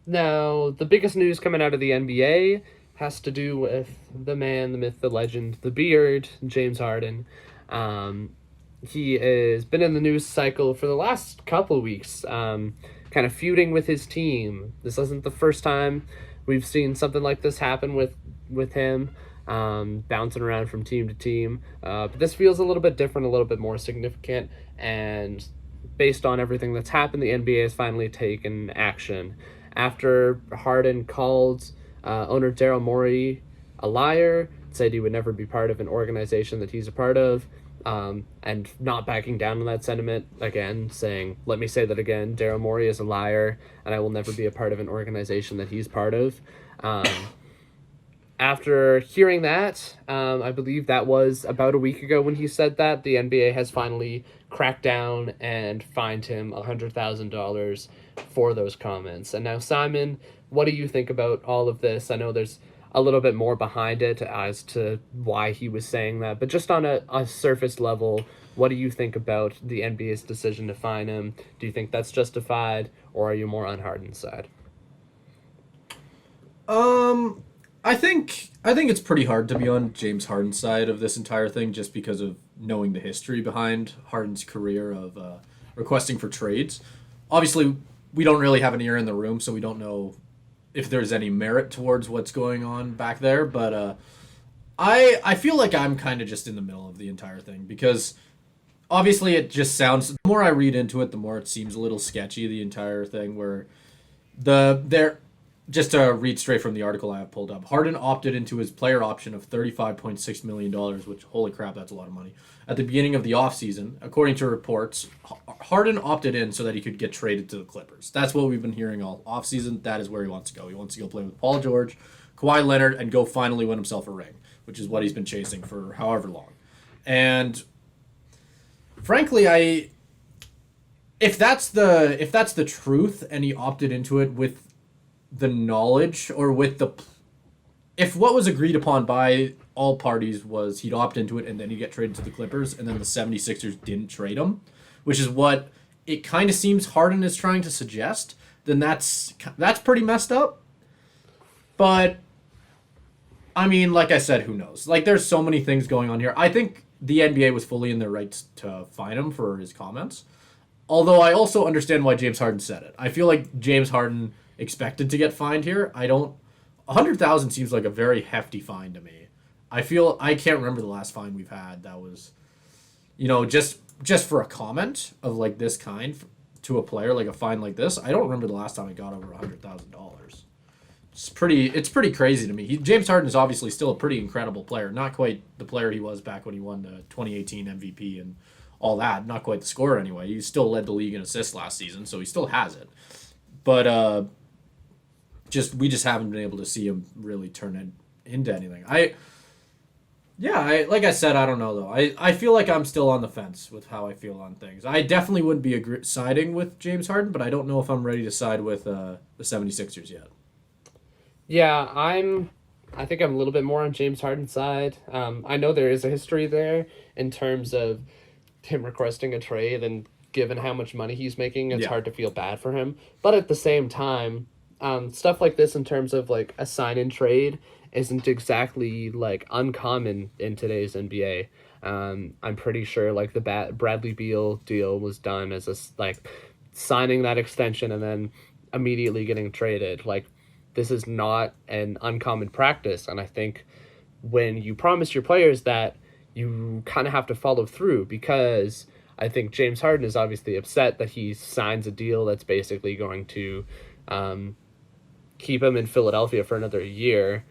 Now, the biggest news coming out of the NBA has to do with the man, the myth, the legend, the beard, James Harden. Um, he has been in the news cycle for the last couple of weeks, kind of feuding with his team. This isn't the first time we've seen something like this happen with him, bouncing around from team to team. But this feels a little bit different, a little bit more significant, and based on everything that's happened, the NBA has finally taken action. After Harden called owner Daryl Morey a liar, said he would never be part of an organization that he's a part of, and not backing down on that sentiment again, saying, let me say that again, Daryl Morey is a liar, and I will never be a part of an organization that he's part of. Um, After hearing that, I believe that was about a week ago when he said that, the NBA has finally cracked down and fined him $100,000 for those comments. And now, Simon, what do you think about all of this? I know there's a little bit more behind it as to why he was saying that, but just on a surface level, what do you think about the NBA's decision to fine him? Do you think that's justified, or are you more on Harden's side? Um, I think it's pretty hard to be on James Harden's side of this entire thing just because of knowing the history behind Harden's career of requesting for trades. Obviously, we don't really have an ear in the room, so we don't know if there's any merit towards what's going on back there. But I feel like I'm kind of just in the middle of the entire thing because obviously it just sounds. The more I read into it, the more it seems a little sketchy. The entire thing where there just to read straight from the article I have pulled up, Harden opted into his player option of $35.6 million, which, holy crap, that's a lot of money, at the beginning of the offseason. According to reports, Harden opted in so that he could get traded to the Clippers. That's what we've been hearing all offseason. That is where he wants to go. He wants to go play with Paul George, Kawhi Leonard, and go finally win himself a ring, which is what he's been chasing for however long. And frankly, if that's the truth and he opted into it with the knowledge or with the if what was agreed upon by all parties was he'd opt into it and then he'd get traded to the Clippers and then the 76ers didn't trade him, which is what it kind of seems Harden is trying to suggest, then that's pretty messed up. But I mean, like I said, who knows? Like there's so many things going on here. I think the NBA was fully in their rights to fine him for his comments. Although I also understand why James Harden said it. I feel like James Harden expected to get fined here. I don't. 100,000 seems like a very hefty fine to me. I can't remember the last fine we've had that was, just for a comment of like this kind to a player, like a fine like this. I don't remember the last time I got over $100,000. It's pretty crazy to me. James Harden is obviously still a pretty incredible player. Not quite the player he was back when he won the 2018 MVP and all that. Not quite the scorer anyway. He still led the league in assists last season, so he still has it. But we just haven't been able to see him really turn it into anything. Like I said, I don't know though. I feel like I'm still on the fence with how I feel on things. I definitely wouldn't be siding with James Harden, but I don't know if I'm ready to side with the 76ers yet. Yeah, I think I'm a little bit more on James Harden's side. I know there is a history there in terms of him requesting a trade, and given how much money he's making, it's Yeah. hard to feel bad for him. But at the same time, stuff like this in terms of like a sign and trade isn't exactly like uncommon in today's NBA. I'm pretty sure like the Bradley Beal deal was done as like signing that extension and then immediately getting traded. Like this is not an uncommon practice, and I think when you promise your players that, you kind of have to follow through, because I think James Harden is obviously upset that he signs a deal that's basically going to um, keep him in Philadelphia for another year,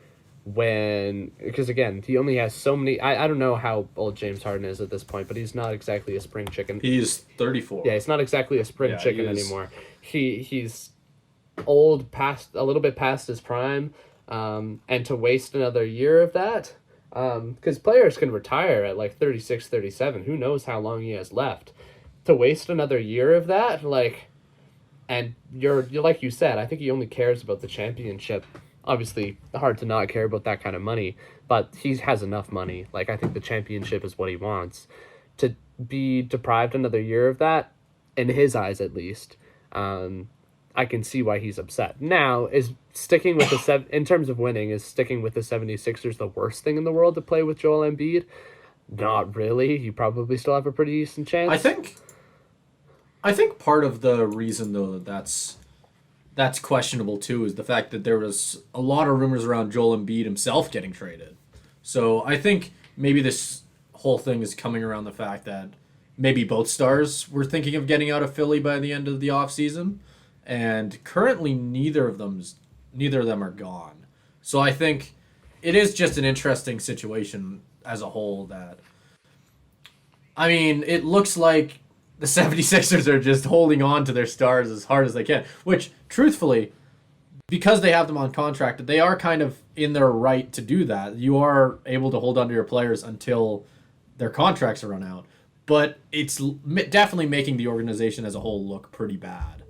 when, because again, he only has so many. I don't know how old James Harden is at this point, but he's not exactly a spring chicken. He's Yeah, 34. he's not exactly a spring Yeah, he chicken is. anymore. He's old, past a little bit past his prime, and to waste another year of that, because players can retire at like 36, 37. Who knows how long he has left? To waste another year of that, like, and you're like you said, I think he only cares about the championship. Obviously, hard to not care about that kind of money, but he has enough money. Like, I think the championship is what he wants. To be deprived another year of that, in his eyes at least, um, I can see why he's upset. Now, is sticking with in terms of winning, is sticking with the 76ers the worst thing in the world to play with Joel Embiid? Not really. You probably still have a pretty decent chance. I think part of the reason though that's questionable too is the fact that there was a lot of rumors around Joel Embiid himself getting traded. So I think maybe this whole thing is coming around the fact that maybe both stars were thinking of getting out of Philly by the end of the offseason, and currently neither of them are gone. So I think it is just an interesting situation as a whole that I mean, it looks like the 76ers are just holding on to their stars as hard as they can, which truthfully, because they have them on contract, they are kind of in their right to do that. You are able to hold on to your players until their contracts are run out, but it's definitely making the organization as a whole look pretty bad,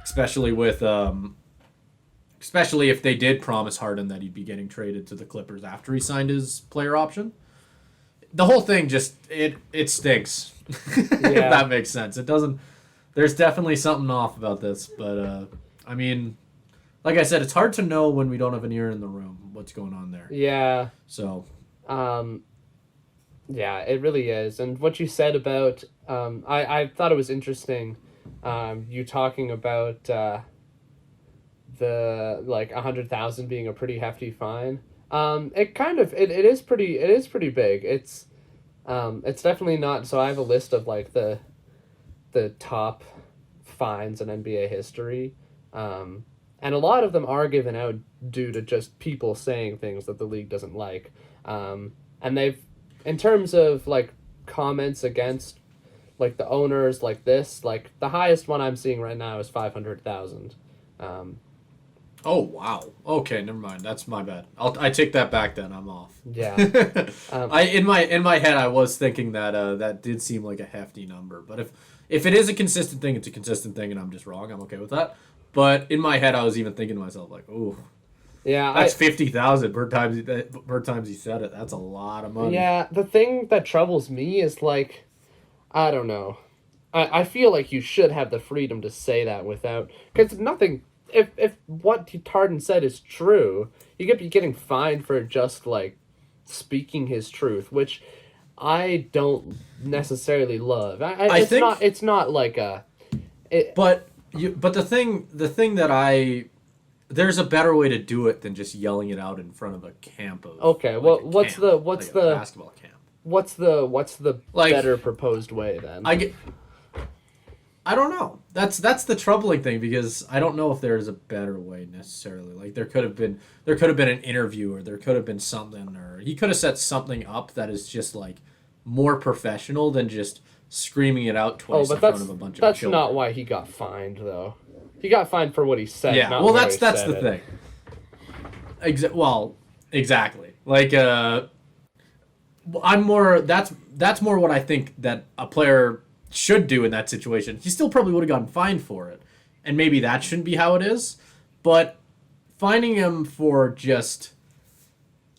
especially with especially if they did promise Harden that he'd be getting traded to the Clippers after he signed his player option. The whole thing just it stinks. If that makes sense. It doesn't. There's definitely something off about this, but I mean, like I said, it's hard to know when we don't have an ear in the room what's going on there. Yeah. So. Yeah, it really is. And what you said about, I thought it was interesting, you talking about the like 100,000 being a pretty hefty fine. It is pretty big. It's definitely not. So I have a list of like the top fines in NBA history, and a lot of them are given out due to just people saying things that the league doesn't like, and they've, in terms of like comments against like the owners, like this, like the highest one I'm seeing right now is 500,000. Oh wow. Okay, never mind. That's my bad. I take that back. Then I'm off. Yeah. I in my head I was thinking that that did seem like a hefty number, but if it is a consistent thing, it's a consistent thing, and I'm just wrong. I'm okay with that. But in my head, I was even thinking to myself like, "Ooh, yeah, that's 50,000 per times he said it. That's a lot of money." Yeah, the thing that troubles me is like, I don't know. I feel like you should have the freedom to say that without, because nothing. If what Harden said is true, you could be getting fined for just like speaking his truth, which I don't necessarily love. It's not like a. But the thing that there's a better way to do it than just yelling it out in front of a camp of. Okay, like well, what's the basketball camp? What's the like, better proposed way then? I don't know. That's the troubling thing, because I don't know if there is a better way necessarily. Like there could have been an interview, or there could have been something, or he could have set something up that is just like more professional than just screaming it out twice in front of a bunch of children. That's not why he got fined though. He got fined for what he said. Yeah, not well, where that's he said the it. thing. Well, exactly. Like I'm more. That's more what I think that a player should do in that situation. He still probably would have gotten fined for it, and maybe that shouldn't be how it is. But fining him for just,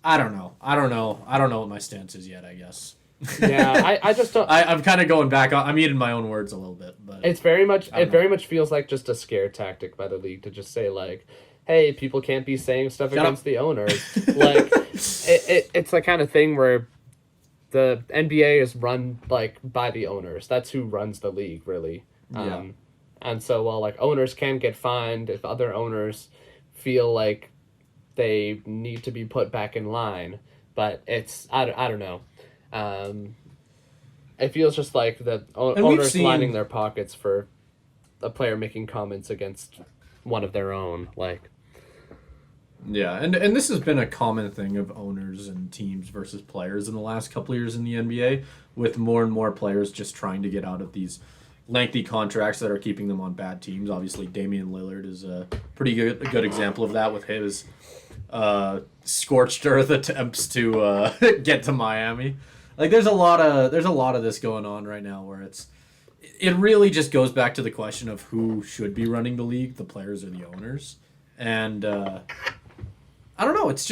I don't know what my stance is yet, I guess. Yeah, I just don't. I'm kind of going back. I'm eating my own words a little bit, but It very much feels like just a scare tactic by the league to just say like, "Hey, people can't be saying stuff against the owners." Like, it's the kind of thing where the NBA is run like by the owners. That's who runs the league, really. Yeah. And so while like owners can get fined if other owners feel like they need to be put back in line, but it's I don't know. It feels just like the owners lining their pockets for a player making comments against one of their own. Like, yeah, and this has been a common thing of owners and teams versus players in the last couple of years in the NBA, with more and more players just trying to get out of these lengthy contracts that are keeping them on bad teams. Obviously, Damian Lillard is a pretty good example of that with his scorched earth attempts to get to Miami. Like there's a lot of this going on right now where it really just goes back to the question of who should be running the league, the players or the owners. And I don't know, it's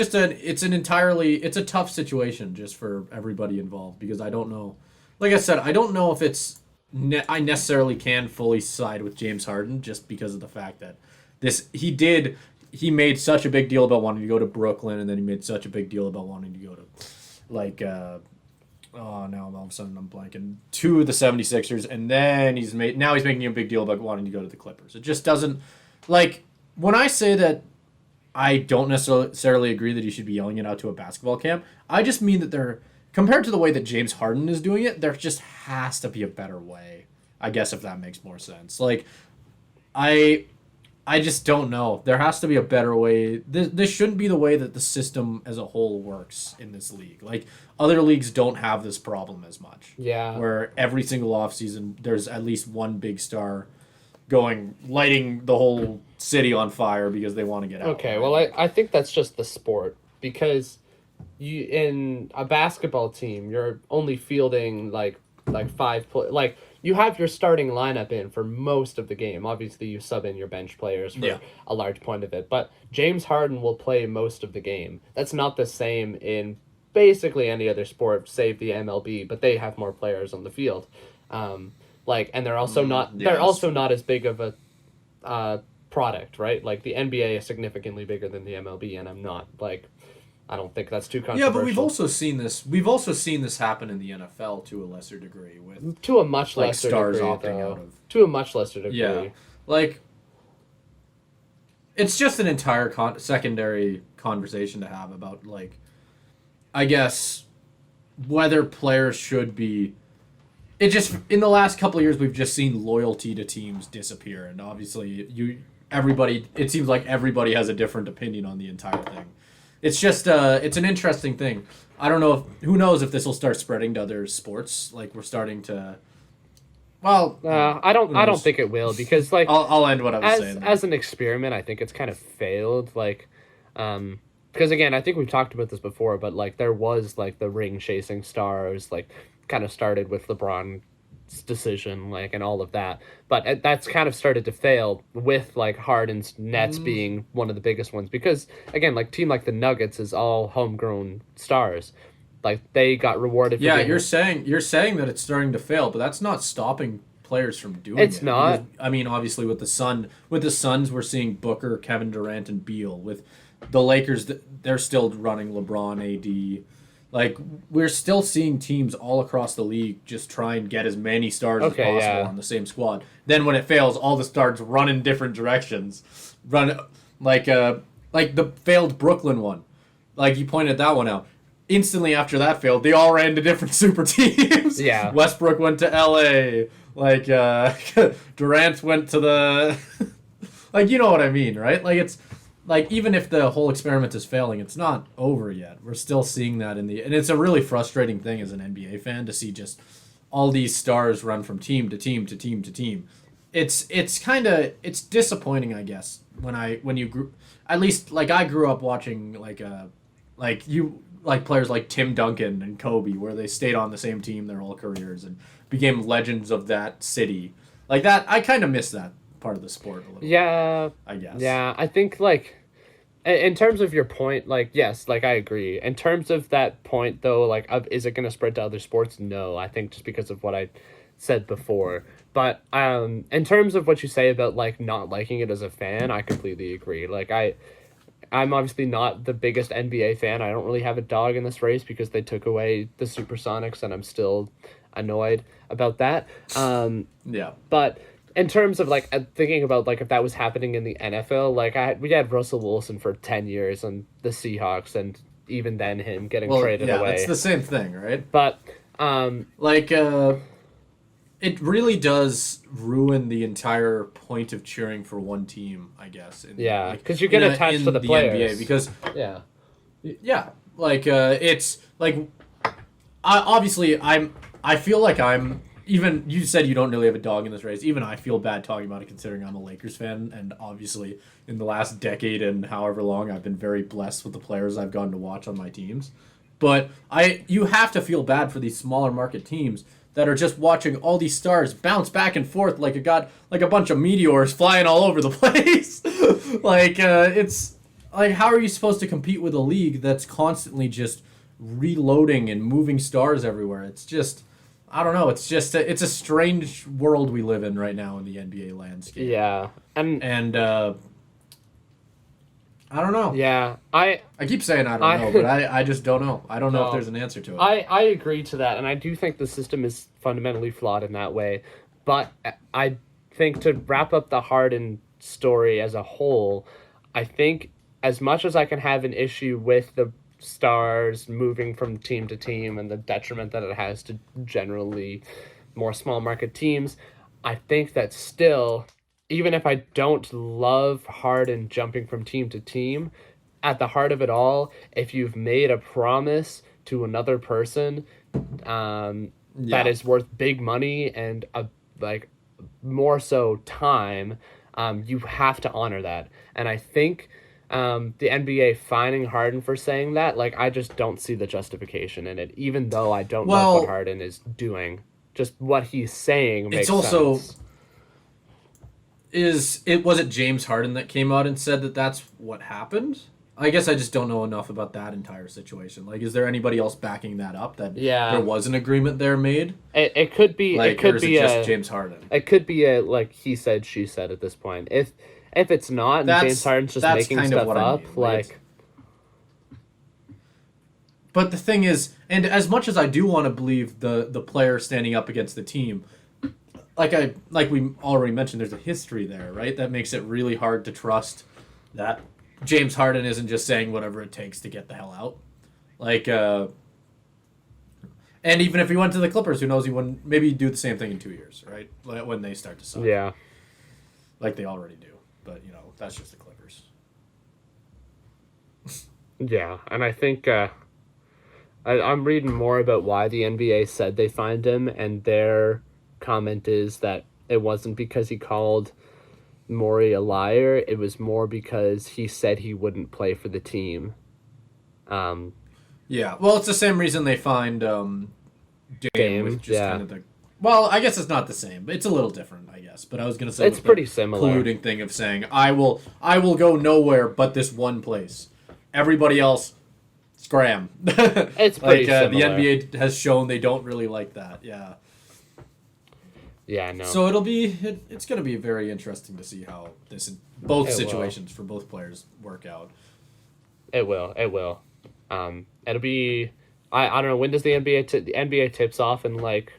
a tough situation just for everybody involved, because I don't know. Like I said, I don't know if it's I necessarily can fully side with James Harden just because of the fact that he made such a big deal about wanting to go to Brooklyn, and then he made such a big deal about wanting to go to like now all of a sudden I'm blanking, to the 76ers, and then he's making a big deal about wanting to go to the Clippers. It just doesn't, like, when I say that I don't necessarily agree that he should be yelling it out to a basketball camp, I just mean that compared to the way that James Harden is doing it, there just has to be a better way. I guess, if that makes more sense. Like, I just don't know. There has to be a better way. This shouldn't be the way that the system as a whole works in this league. Like, other leagues don't have this problem as much. Yeah. Where every single offseason, there's at least one big star lighting the whole city on fire because they want to get out. Okay, well, I think that's just the sport, because in a basketball team, you're only fielding like five like, you have your starting lineup in for most of the game. Obviously, you sub in your bench players for a large point of it, but James Harden will play most of the game. That's not the same in basically any other sport, save the MLB, but they have more players on the field. And they're also they're also not as big of a product, right? Like, the NBA is significantly bigger than the MLB, and I don't think that's too controversial. Yeah, but we've also seen this happen in the NFL to a lesser degree, with to a much lesser stars degree, opting though. out of. To a much lesser degree. Yeah, like, it's just an entire secondary conversation to have about, like, I guess, whether players should be. It just, in the last couple of years, we've just seen loyalty to teams disappear, and obviously it seems like everybody has a different opinion on the entire thing. It's just it's an interesting thing. I don't know who knows if this will start spreading to other sports. Like, we're starting to. Well, I don't think it will, because, like, I'll end what I was saying. As an experiment, I think it's kind of failed. Like, because, again, I think we've talked about this before, but, like, there was, like, the ring chasing stars, like, kind of started with LeBron's decision, like, and all of that, but that's kind of started to fail with, like, Harden's Nets being one of the biggest ones, because, again, like, team like the Nuggets is all homegrown stars. Like, they got rewarded for you're saying that it's starting to fail, but that's not stopping players from doing it. It's not. Because, I mean, obviously with the Suns, we're seeing Booker, Kevin Durant, and Beal. With the Lakers, they're still running LeBron, AD. Like, we're still seeing teams all across the league just try and get as many stars as possible on the same squad. Then when it fails, all the stars run in different directions. Run like the failed Brooklyn one. Like, you pointed that one out. Instantly after that failed, they all ran to different super teams. Yeah. Westbrook went to LA. Like, Durant went to the like, you know what I mean, right? Like, it's like, even if the whole experiment is failing, it's not over yet. We're still seeing that and it's a really frustrating thing as an NBA fan to see just all these stars run from team to team to team to team. It's disappointing, I guess, when you grew, at least, like, I grew up watching players like Tim Duncan and Kobe, where they stayed on the same team their whole careers and became legends of that city. Like that, I kind of miss that part of the sport a little. Yeah, I guess. Yeah, I think, like, in terms of your point, like, yes, like, I agree. In terms of that point, though, like, is it going to spread to other sports? No, I think just because of what I said before. But in terms of what you say about, like, not liking it as a fan, I completely agree. Like, I'm obviously not the biggest NBA fan. I don't really have a dog in this race because they took away the Supersonics, and I'm still annoyed about that. Yeah. But in terms of, like, thinking about, like, if that was happening in the NFL, like, we had Russell Wilson for 10 years on the Seahawks, and even then him getting traded away. Yeah, it's the same thing, right? But, it really does ruin the entire point of cheering for one team, I guess. Yeah, because you get attached to the players. NBA because it's like, I feel like I'm. Even you said you don't really have a dog in this race. Even I feel bad talking about it, considering I'm a Lakers fan, and obviously in the last decade and however long, I've been very blessed with the players I've gotten to watch on my teams. But you have to feel bad for these smaller market teams that are just watching all these stars bounce back and forth like a bunch of meteors flying all over the place. It's like, how are you supposed to compete with a league that's constantly just reloading and moving stars everywhere? It's just. I don't know. It's just it's a strange world we live in right now in the NBA landscape. Yeah, And I don't know. yeah, I keep saying I don't know, but I just don't know. I don't know if No. there's an answer to it. I agree to that, and I do think the system is fundamentally flawed in that way. But I think to wrap up the Harden story as a whole, I think as much as I can have an issue with the stars moving from team to team and the detriment that it has to generally more small market teams, I think that still, even if I don't love Harden jumping from team to team, at the heart of it all, if you've made a promise to another person that Yeah. is worth big money and like more so time, you have to honor that. And I think the NBA fining Harden for saying that, like, I just don't see the justification in it, even though I don't love what Well, Harden is doing. Just what he's saying makes it's also sense. was it James Harden that came out and said that that's what happened? I guess I just don't know enough about that entire situation. Like, is there anybody else backing that up that Yeah. there was an agreement there made? It could be Like, it could or is be it just a James Harden? it could be a like he said she said at this point. If it's not and James Harden's just That's making kind of stuff what I up, mean. like But the thing is, and as much as I do want to believe the player standing up against the team, like we already mentioned, there's a history there, right? That makes it really hard to trust that James Harden isn't just saying whatever it takes to get the hell out. Like, and even if he went to the Clippers, who knows? He wouldn't maybe do the same thing in 2 years, right? Like, when they start to suck, yeah. like they already do. But that's just the Clippers. Yeah, and I think I'm reading more about why the NBA said they fined him, and their comment is that it wasn't because he called Maury a liar. It was more because he said he wouldn't play for the team. Yeah, well, it's the same reason they fined Dame with just kind of the. Well, I guess it's not the same, but it's a little different, I guess. But I was gonna say It's pretty similar. Colluding thing of saying I will go nowhere but this one place. Everybody else, scram. It's pretty like the similar. NBA has shown they don't really like that. Yeah. Yeah, no. So it's gonna be very interesting to see how both situations for both players work out. It will. It will. It'll be. I don't know, when does the NBA tips off in like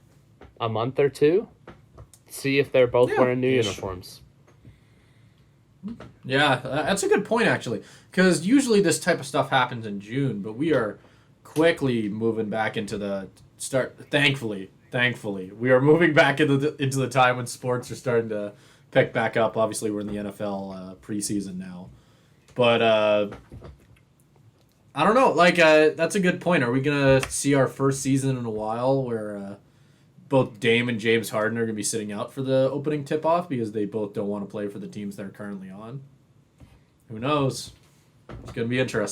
a month or two? See if they're both wearing new uniforms. Yeah, that's a good point actually, because usually this type of stuff happens in June, but we are quickly moving back into the start. Thankfully, we are moving back into the time when sports are starting to pick back up. Obviously, we're in the NFL preseason now, but I don't know. Like, that's a good point. Are we gonna see our first season in a while where both Dame and James Harden are gonna be sitting out for the opening tip-off because they both don't want to play for the teams they're currently on? Who knows? It's gonna be interesting.